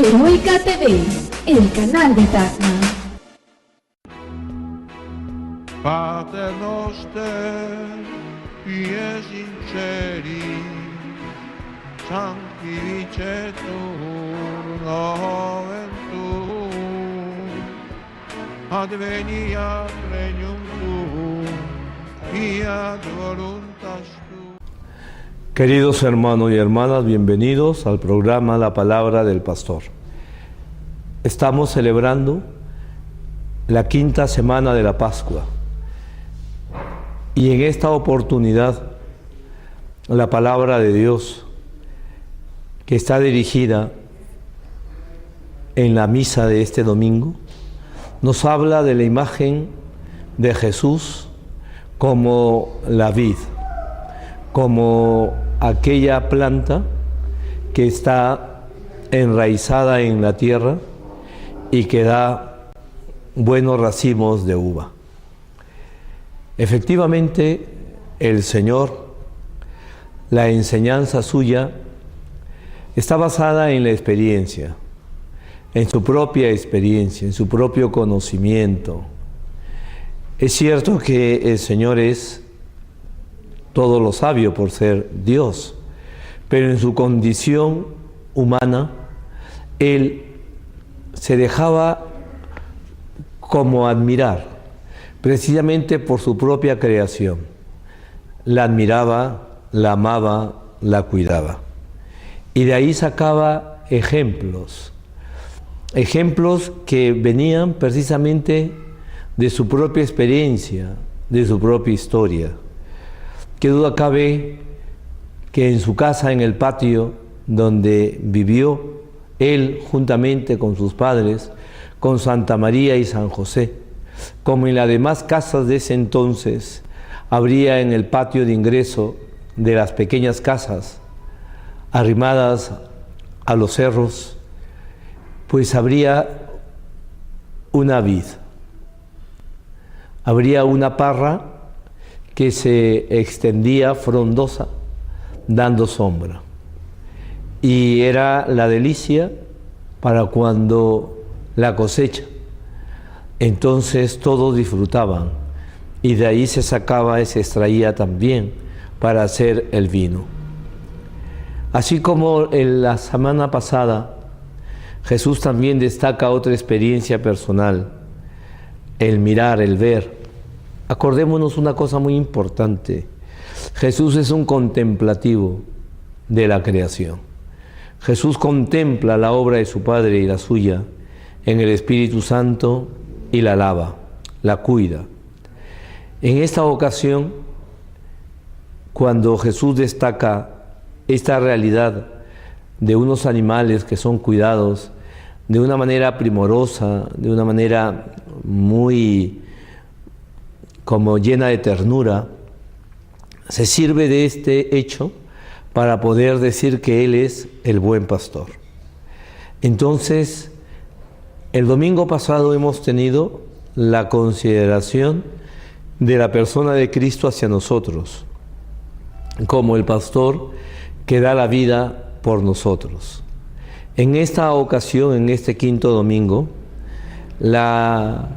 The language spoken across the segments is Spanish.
Heroica TV, el canal de Tacna. Pater noster, pie sinceri, sanctificetur nomen tuum, adveniat regnum tuum, fiat voluntas tuum. Queridos hermanos y hermanas, bienvenidos al programa La Palabra del Pastor. Estamos celebrando la quinta semana de la Pascua y en esta oportunidad la Palabra de Dios que está dirigida en la misa de este domingo nos habla de la imagen de Jesús como la vid, como aquella planta que está enraizada en la tierra y que da buenos racimos de uva. Efectivamente, el Señor, la enseñanza suya, está basada en la experiencia, en su propia experiencia, en su propio conocimiento. Es cierto que el Señor es todo lo sabio por ser Dios, pero en su condición humana, Él se dejaba como admirar, precisamente por su propia creación. La admiraba, la amaba, la cuidaba. Y de ahí sacaba ejemplos que venían precisamente de su propia experiencia, de su propia historia. Qué duda cabe que en su casa, en el patio donde vivió él juntamente con sus padres, con Santa María y San José, como en las demás casas de ese entonces, habría en el patio de ingreso de las pequeñas casas arrimadas a los cerros, pues habría una vid, habría una parra que se extendía frondosa, dando sombra. Y era la delicia para cuando la cosecha. Entonces todos disfrutaban y de ahí se sacaba y se extraía también para hacer el vino. Así como en la semana pasada, Jesús también destaca otra experiencia personal, el mirar, el ver. Acordémonos una cosa muy importante. Jesús es un contemplativo de la creación. Jesús contempla la obra de su Padre y la suya en el Espíritu Santo y la alaba, la cuida. En esta ocasión, cuando Jesús destaca esta realidad de unos animales que son cuidados de una manera primorosa, de una manera muy como llena de ternura, se sirve de este hecho para poder decir que Él es el buen pastor. Entonces, el domingo pasado hemos tenido la consideración de la persona de Cristo hacia nosotros, como el pastor que da la vida por nosotros. En esta ocasión, en este quinto domingo, la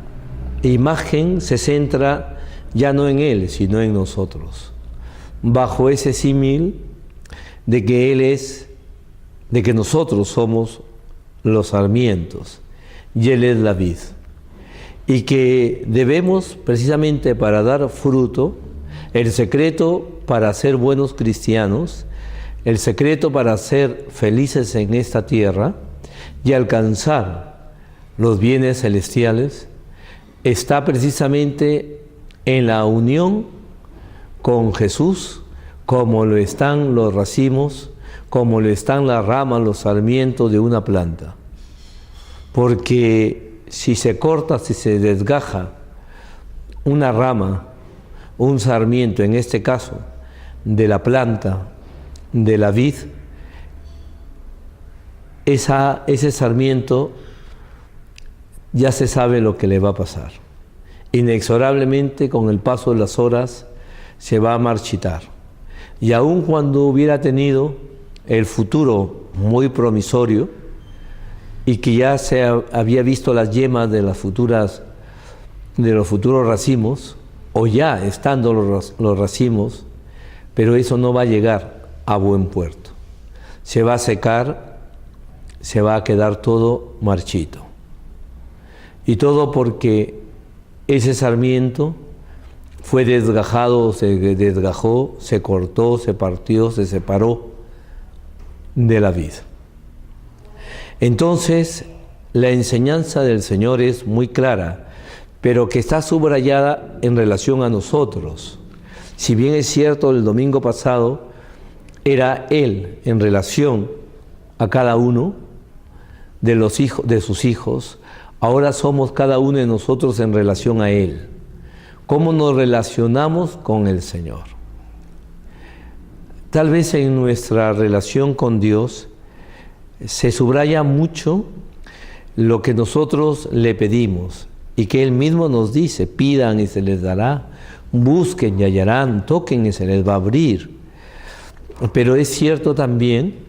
imagen se centra ya no en Él, sino en nosotros, bajo ese símil de que Él es, de que nosotros somos los sarmientos y Él es la vid, y que debemos precisamente para dar fruto, el secreto para ser buenos cristianos, el secreto para ser felices en esta tierra y alcanzar los bienes celestiales, está precisamente en la unión con Jesús, como lo están los racimos, como lo están las ramas, los sarmientos de una planta. Porque si se corta, si se desgaja una rama, un sarmiento, en este caso, de la planta, de la vid, ese sarmiento ya se sabe lo que le va a pasar. Inexorablemente, con el paso de las horas, se va a marchitar. Y aun cuando hubiera tenido el futuro muy promisorio, y que ya se había visto las yemas de los futuros racimos, o ya estando los racimos, pero eso no va a llegar a buen puerto. Se va a secar, se va a quedar todo marchito. Y todo porque ese sarmiento fue desgajado, se desgajó, se cortó, se partió, se separó de la vid. Entonces, la enseñanza del Señor es muy clara, pero que está subrayada en relación a nosotros. Si bien es cierto, el domingo pasado era Él en relación a cada uno de sus hijos, ahora somos cada uno de nosotros en relación a Él. ¿Cómo nos relacionamos con el Señor? Tal vez en nuestra relación con Dios se subraya mucho lo que nosotros le pedimos y que Él mismo nos dice: pidan y se les dará, busquen y hallarán, toquen y se les va a abrir. Pero es cierto también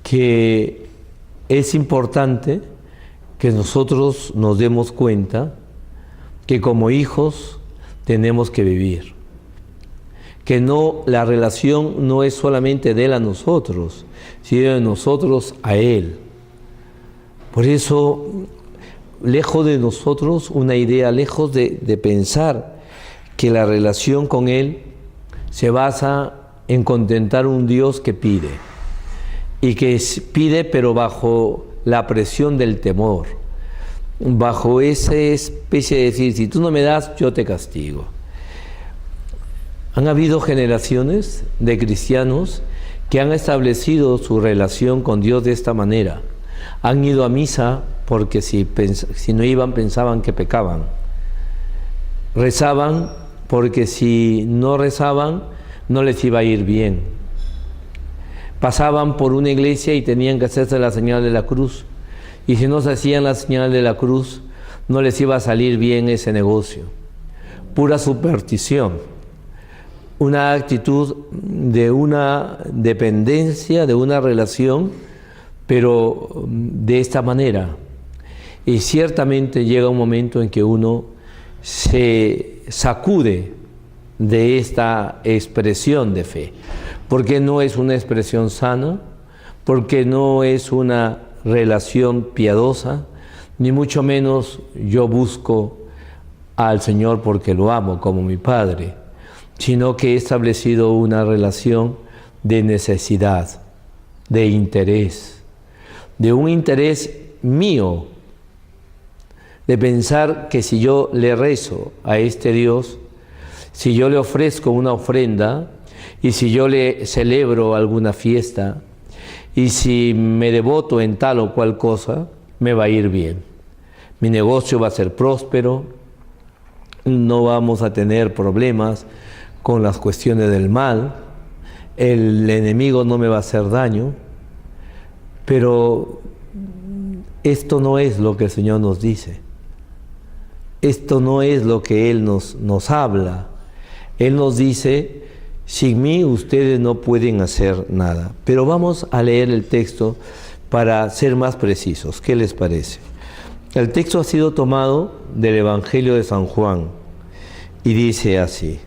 que es importante que nosotros nos demos cuenta que como hijos tenemos que vivir, que la relación no es solamente de Él a nosotros, sino de nosotros a Él. Por eso, lejos de nosotros una idea, lejos de pensar que la relación con Él se basa en contentar un Dios que pide, y que pide pero bajo la presión del temor, bajo esa especie de decir: si tú no me das, yo te castigo. Han habido generaciones de cristianos que han establecido su relación con Dios de esta manera. Han ido a misa porque si no iban pensaban que pecaban. Rezaban porque si no rezaban no les iba a ir bien. Pasaban por una iglesia y tenían que hacerse la señal de la cruz. Y si no se hacían la señal de la cruz, no les iba a salir bien ese negocio. Pura superstición. Una actitud de una dependencia, de una relación, pero de esta manera. Y ciertamente llega un momento en que uno se sacude de esta expresión de fe, porque no es una expresión sana, porque no es una relación piadosa, ni mucho menos yo busco al Señor porque lo amo como mi Padre, sino que he establecido una relación de necesidad, de interés, de un interés mío, de pensar que si yo le rezo a este Dios, si yo le ofrezco una ofrenda, y si yo le celebro alguna fiesta, y si me devoto en tal o cual cosa, me va a ir bien. Mi negocio va a ser próspero, no vamos a tener problemas con las cuestiones del mal, el enemigo no me va a hacer daño, pero esto no es lo que el Señor nos dice. Esto no es lo que Él nos habla. Él nos dice: sin mí ustedes no pueden hacer nada. Pero vamos a leer el texto para ser más precisos. ¿Qué les parece? El texto ha sido tomado del Evangelio de San Juan y dice así: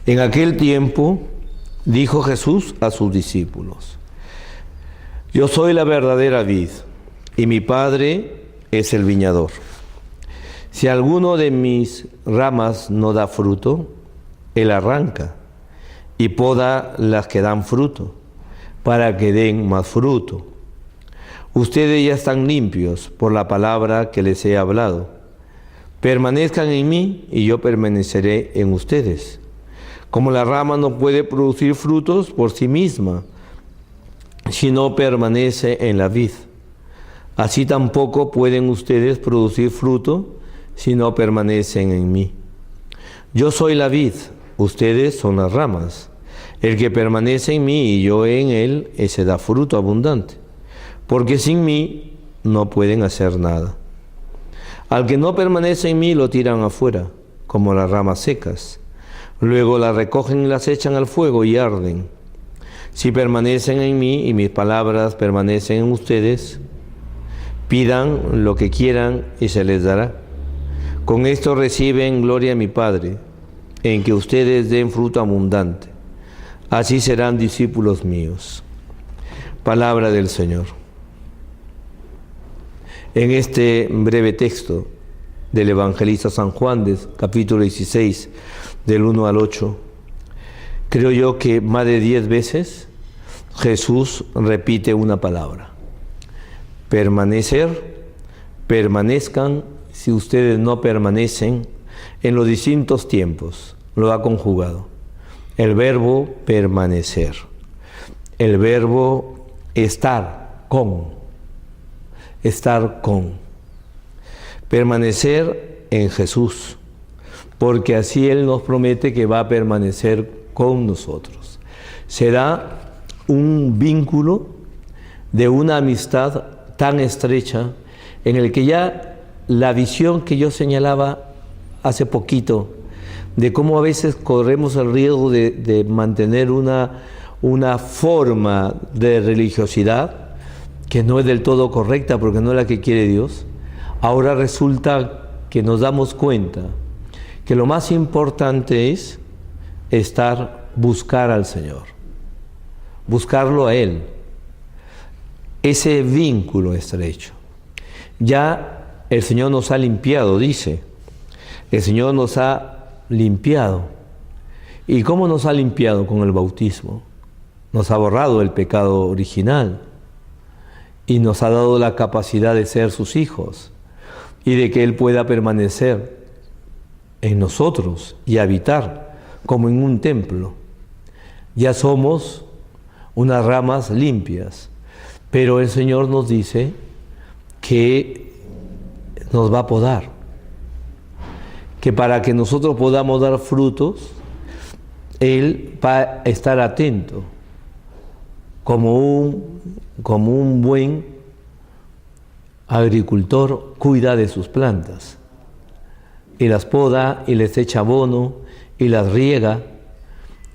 en aquel tiempo dijo Jesús a sus discípulos: yo soy la verdadera vid, y mi Padre es el viñador. Si alguno de mis ramas no da fruto, Él arranca y poda las que dan fruto, para que den más fruto. Ustedes ya están limpios por la palabra que les he hablado. Permanezcan en mí y yo permaneceré en ustedes. Como la rama no puede producir frutos por sí misma, si no permanece en la vid, así tampoco pueden ustedes producir fruto si no permanecen en mí. Yo soy la vid, ustedes son las ramas. El que permanece en mí y yo en él, ese da fruto abundante, porque sin mí no pueden hacer nada. Al que no permanece en mí lo tiran afuera, como las ramas secas. Luego las recogen y las echan al fuego y arden. Si permanecen en mí y mis palabras permanecen en ustedes, pidan lo que quieran y se les dará. Con esto reciben gloria a mi Padre, en que ustedes den fruto abundante. Así serán discípulos míos. Palabra del Señor. En este breve texto del evangelista San Juan, capítulo 16, del 1 al 8, creo yo que más de 10 veces Jesús repite una palabra. Permanecer, permanezcan, si ustedes no permanecen, en los distintos tiempos, lo ha conjugado. El verbo permanecer, el verbo estar con, permanecer en Jesús, porque así Él nos promete que va a permanecer con nosotros. Será un vínculo de una amistad tan estrecha en el que ya la visión que yo señalaba hace poquito, de cómo a veces corremos el riesgo de mantener una forma de religiosidad que no es del todo correcta porque no es la que quiere Dios, ahora resulta que nos damos cuenta que lo más importante es buscar al Señor, buscarlo a Él, ese vínculo estrecho. Ya el Señor nos ha limpiado, dice, el Señor nos ha limpiado. ¿Y cómo nos ha limpiado? Con el bautismo. Nos ha borrado el pecado original y nos ha dado la capacidad de ser sus hijos y de que Él pueda permanecer en nosotros y habitar como en un templo. Ya somos unas ramas limpias, pero el Señor nos dice que nos va a podar, que para que nosotros podamos dar frutos, Él va a estar atento, como un buen agricultor cuida de sus plantas, y las poda, y les echa abono, y las riega,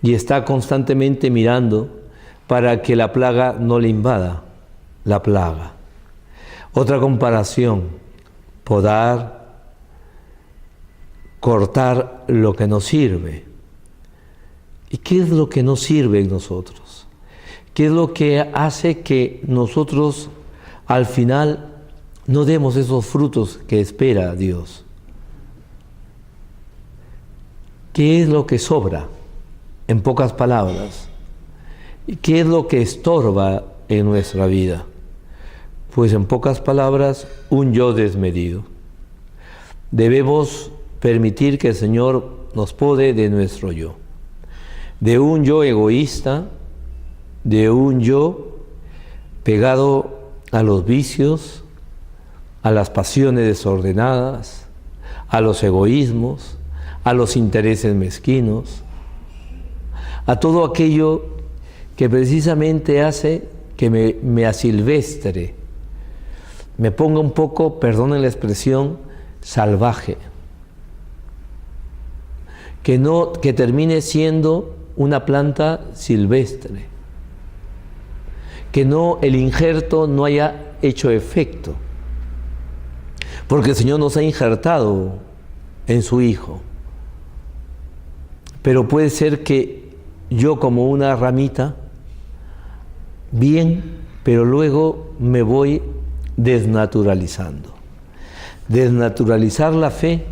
y está constantemente mirando para que la plaga no le invada, la plaga. Otra comparación, podar, cortar lo que no sirve. ¿Y qué es lo que no sirve en nosotros? ¿Qué es lo que hace que nosotros al final no demos esos frutos que espera Dios? ¿Qué es lo que sobra? En pocas palabras. ¿Y qué es lo que estorba en nuestra vida? Pues en pocas palabras, un yo desmedido. Debemos permitir que el Señor nos pode de nuestro yo. De un yo egoísta, de un yo pegado a los vicios, a las pasiones desordenadas, a los egoísmos, a los intereses mezquinos, a todo aquello que precisamente hace que me asilvestre, me ponga un poco, perdonen la expresión, salvaje, que termine siendo una planta silvestre, que el injerto no haya hecho efecto, porque el Señor nos ha injertado en su Hijo. Pero puede ser que yo, como una ramita, bien, pero luego me voy desnaturalizando. Desnaturalizar la fe,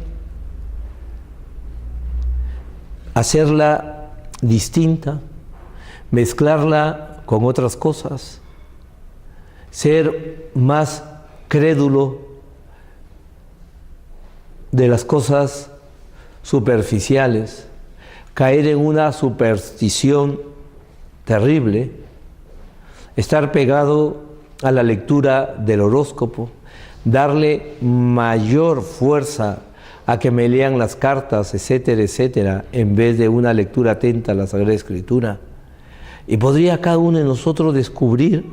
hacerla distinta, mezclarla con otras cosas, ser más crédulo de las cosas superficiales, caer en una superstición terrible, estar pegado a la lectura del horóscopo, darle mayor fuerza a que me lean las cartas, etcétera, etcétera, en vez de una lectura atenta a la Sagrada Escritura. Y podría cada uno de nosotros descubrir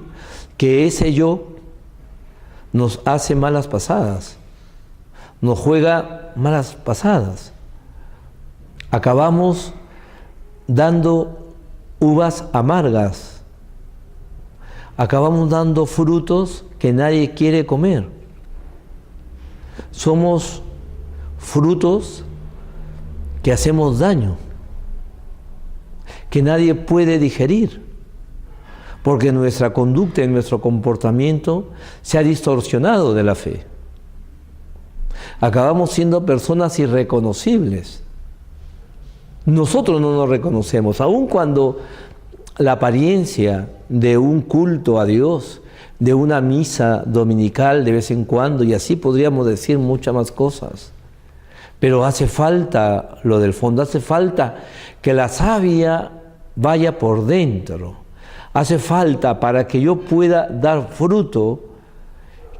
que ese yo nos hace malas pasadas, nos juega malas pasadas. Acabamos dando uvas amargas. Acabamos dando frutos que nadie quiere comer. Somos frutos que hacemos daño, que nadie puede digerir, porque nuestra conducta y nuestro comportamiento se ha distorsionado de la fe. Acabamos siendo personas irreconocibles. Nosotros no nos reconocemos, aun cuando la apariencia de un culto a Dios, de una misa dominical de vez en cuando, y así podríamos decir muchas más cosas. Pero hace falta lo del fondo, hace falta que la savia vaya por dentro. Hace falta, para que yo pueda dar fruto,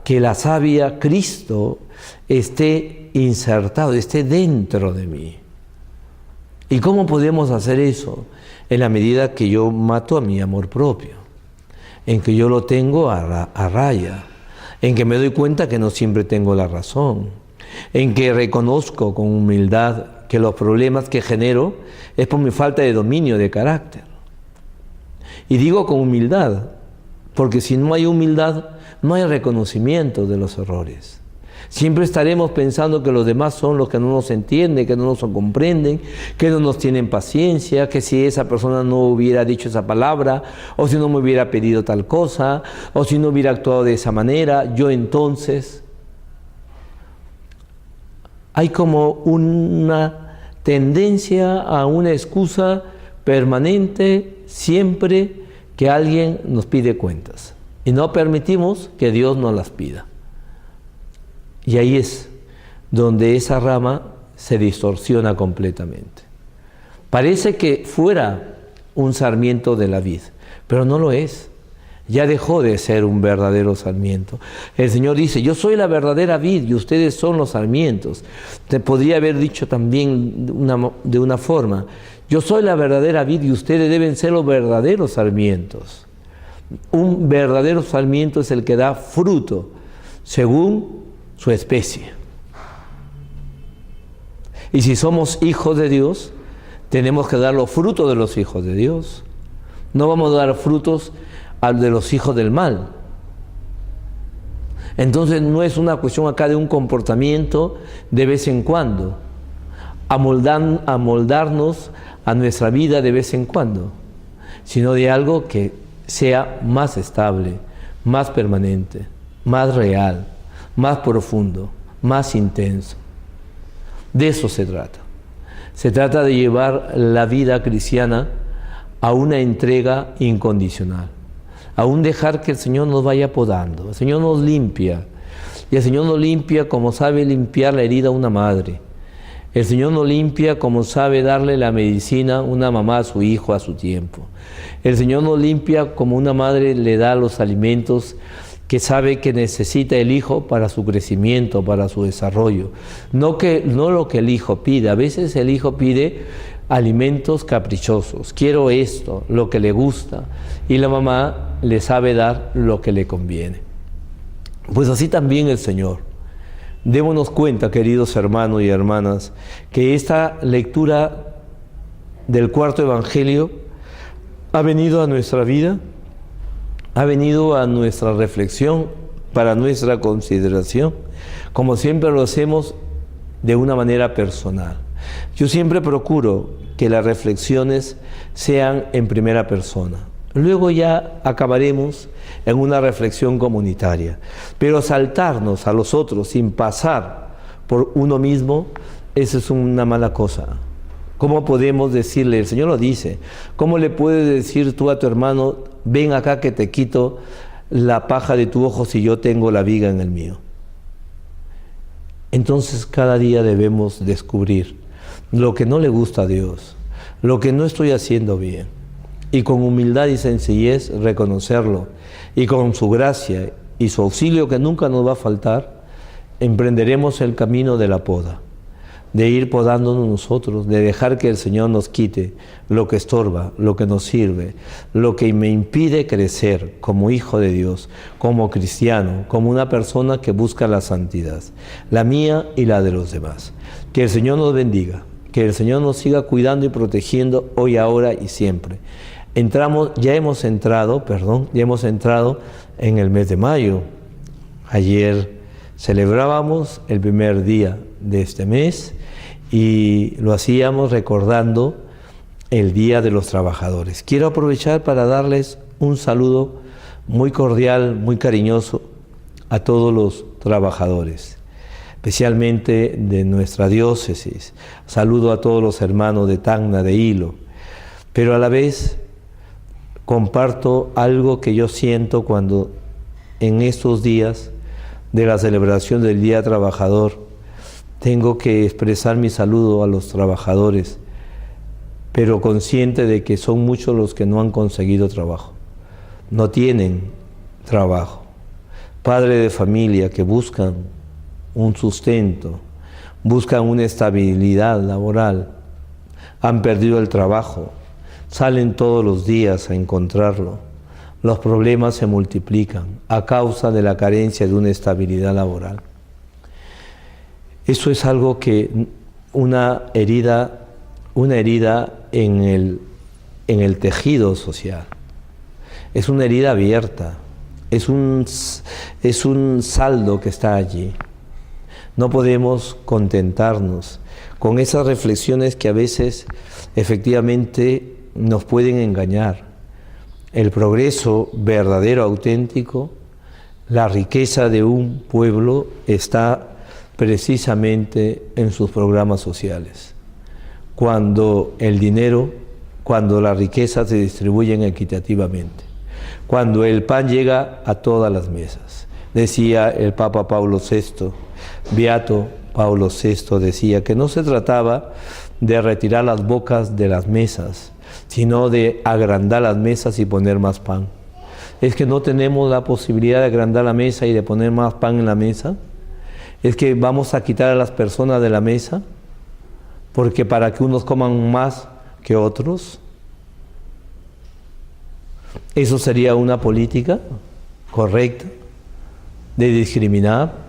que la savia, Cristo, esté insertado, esté dentro de mí. ¿Y cómo podemos hacer eso? En la medida que yo mato a mi amor propio, en que yo lo tengo a raya, en que me doy cuenta que no siempre tengo la razón, en que reconozco con humildad que los problemas que genero es por mi falta de dominio de carácter. Y digo con humildad, porque si no hay humildad, no hay reconocimiento de los errores. Siempre estaremos pensando que los demás son los que no nos entienden, que no nos comprenden, que no nos tienen paciencia, que si esa persona no hubiera dicho esa palabra, o si no me hubiera pedido tal cosa, o si no hubiera actuado de esa manera, yo entonces... Hay como una tendencia a una excusa permanente siempre que alguien nos pide cuentas. Y no permitimos que Dios nos las pida. Y ahí es donde esa rama se distorsiona completamente. Parece que fuera un sarmiento de la vid, pero no lo es. Ya dejó de ser un verdadero sarmiento. El Señor dice, yo soy la verdadera vid y ustedes son los sarmientos. Te podría haber dicho también de una forma, yo soy la verdadera vid y ustedes deben ser los verdaderos sarmientos. Un verdadero sarmiento es el que da fruto según su especie. Y si somos hijos de Dios, tenemos que dar los frutos de los hijos de Dios. No vamos a dar frutos al de los hijos del mal. Entonces no es una cuestión acá de un comportamiento de vez en cuando, amoldarnos a nuestra vida de vez en cuando, sino de algo que sea más estable, más permanente, más real, más profundo, más intenso. De eso se trata. Se trata de llevar la vida cristiana a una entrega incondicional, a un dejar que el Señor nos vaya podando. El Señor nos limpia, y el Señor nos limpia como sabe limpiar la herida a una madre. El Señor nos limpia como sabe darle la medicina una mamá a su hijo a su tiempo. El Señor nos limpia como una madre le da los alimentos que sabe que necesita el hijo para su crecimiento, para su desarrollo. No lo que el hijo pide. A veces el hijo pide alimentos caprichosos. Quiero esto, lo que le gusta. Y la mamá le sabe dar lo que le conviene. Pues así también el Señor. Démonos cuenta, queridos hermanos y hermanas, que esta lectura del cuarto Evangelio ha venido a nuestra vida, ha venido a nuestra reflexión, para nuestra consideración, como siempre lo hacemos de una manera personal. Yo siempre procuro que las reflexiones sean en primera persona. Luego ya acabaremos en una reflexión comunitaria. Pero saltarnos a los otros sin pasar por uno mismo, eso es una mala cosa. ¿Cómo podemos decirle? El Señor lo dice. ¿Cómo le puedes decir tú a tu hermano, ven acá que te quito la paja de tu ojo si yo tengo la viga en el mío? Entonces cada día debemos descubrir lo que no le gusta a Dios, lo que no estoy haciendo bien, y con humildad y sencillez reconocerlo, y con su gracia y su auxilio que nunca nos va a faltar, emprenderemos el camino de la poda, de ir podándonos nosotros, de dejar que el Señor nos quite lo que estorba, lo que nos sirve, lo que me impide crecer como hijo de Dios, como cristiano, como una persona que busca la santidad, la mía y la de los demás. Que el Señor nos bendiga, Que el Señor nos siga cuidando y protegiendo hoy, ahora y siempre. Ya hemos entrado en el mes de mayo. Ayer celebrábamos el primer día de este mes y lo hacíamos recordando el Día de los Trabajadores. Quiero aprovechar para darles un saludo muy cordial, muy cariñoso a todos los trabajadores, especialmente de nuestra diócesis. Saludo a todos los hermanos de Tacna, de Hilo, pero a la vez comparto algo que yo siento cuando en estos días de la celebración del Día Trabajador tengo que expresar mi saludo a los trabajadores, pero consciente de que son muchos los que no han conseguido trabajo, no tienen trabajo. Padres de familia que buscan un sustento, buscan una estabilidad laboral, han perdido el trabajo, salen todos los días a encontrarlo. Los problemas se multiplican a causa de la carencia de una estabilidad laboral. Eso es algo que una herida en el tejido social. Es una herida abierta, es un saldo que está allí. No podemos contentarnos con esas reflexiones que a veces efectivamente nos pueden engañar. El progreso verdadero, auténtico, la riqueza de un pueblo está precisamente en sus programas sociales. Cuando el dinero, cuando la riqueza se distribuyen equitativamente, cuando el pan llega a todas las mesas. Decía el Papa Pablo VI, Beato Pablo VI, decía que no se trataba de retirar las bocas de las mesas, sino de agrandar las mesas y poner más pan. Es que no tenemos la posibilidad de agrandar la mesa y de poner más pan en la mesa. Es que vamos a quitar a las personas de la mesa, porque para que unos coman más que otros. ¿Eso sería una política correcta de discriminar?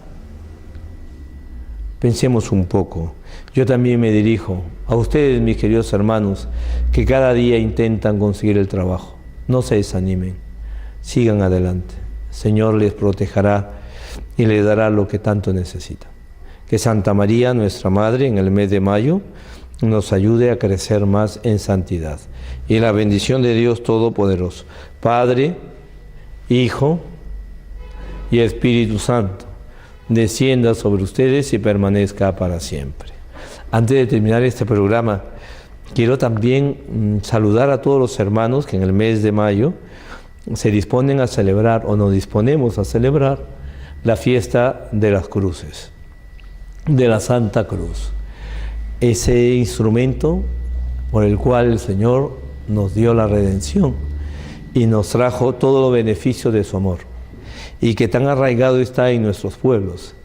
Pensemos un poco. Yo también me dirijo a ustedes, mis queridos hermanos, que cada día intentan conseguir el trabajo. No se desanimen, sigan adelante. El Señor les protegerá y les dará lo que tanto necesitan. Que Santa María, nuestra Madre, en el mes de mayo, nos ayude a crecer más en santidad. Y la bendición de Dios Todopoderoso, Padre, Hijo y Espíritu Santo, descienda sobre ustedes y permanezca para siempre. Antes de terminar este programa, quiero también saludar a todos los hermanos que en el mes de mayo se disponen a celebrar, o nos disponemos a celebrar, la fiesta de las cruces, de la Santa Cruz. Ese instrumento por el cual el Señor nos dio la redención y nos trajo todos los beneficios de su amor, y que tan arraigado está en nuestros pueblos,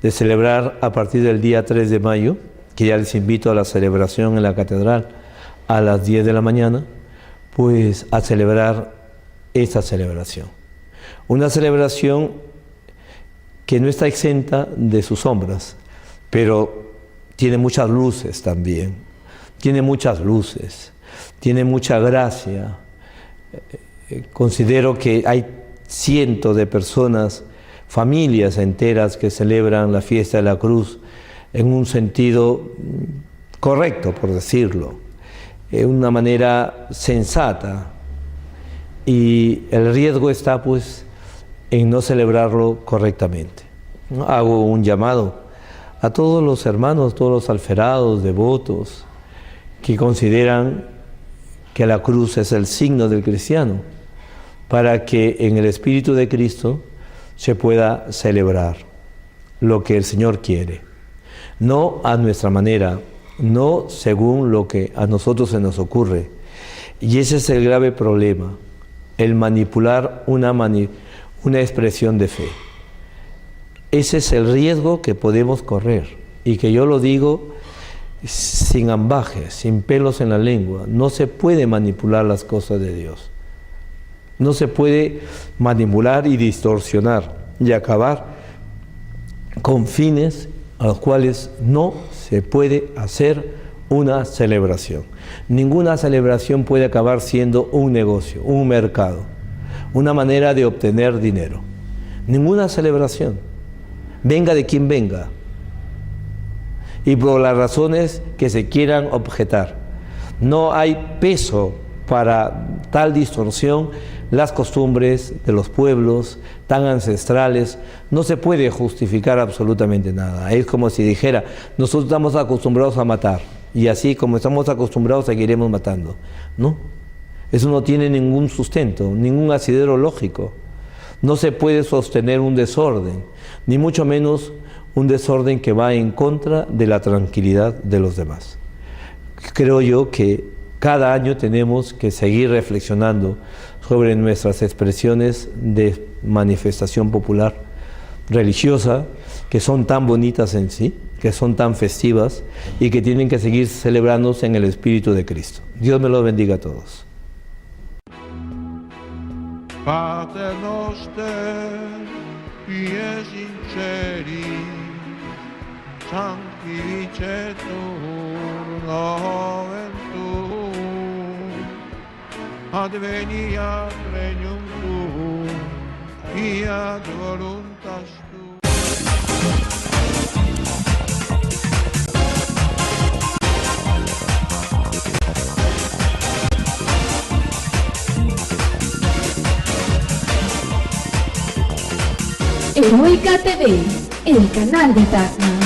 de celebrar a partir del día 3 de mayo, que ya les invito a la celebración en la catedral a las 10 de la mañana, pues a celebrar esta celebración. Una celebración que no está exenta de sus sombras, pero tiene muchas luces también, tiene muchas luces, tiene mucha gracia. Considero que hay cientos de personas, familias enteras que celebran la fiesta de la cruz en un sentido correcto, por decirlo, en una manera sensata, y el riesgo está pues en no celebrarlo correctamente. Hago un llamado a todos los hermanos, todos los alferados, devotos, que consideran que la cruz es el signo del cristiano, para que en el Espíritu de Cristo se pueda celebrar lo que el Señor quiere. No a nuestra manera, no según lo que a nosotros se nos ocurre. Y ese es el grave problema, el manipular una expresión de fe. Ese es el riesgo que podemos correr, y que yo lo digo sin ambajes, sin pelos en la lengua. No se puede manipular las cosas de Dios. No se puede manipular y distorsionar y acabar con fines a los cuales no se puede hacer una celebración. Ninguna celebración puede acabar siendo un negocio, un mercado, una manera de obtener dinero. Ninguna celebración, venga de quien venga, y por las razones que se quieran objetar. No hay peso para tal distorsión. Las costumbres de los pueblos tan ancestrales, no se puede justificar absolutamente nada. Es como si dijera, nosotros estamos acostumbrados a matar, y así como estamos acostumbrados seguiremos matando. No, eso no tiene ningún sustento, ningún asidero lógico. No se puede sostener un desorden, ni mucho menos un desorden que va en contra de la tranquilidad de los demás. Creo yo que cada año tenemos que seguir reflexionando sobre nuestras expresiones de manifestación popular religiosa, que son tan bonitas en sí, que son tan festivas y que tienen que seguir celebrándose en el Espíritu de Cristo. Dios me los bendiga a todos. Pater noster, qui es in celis, sanctificetur nomen tuum, adveniat regnum tuum, fiat voluntas tua. Heroica TV, el canal de Tacna.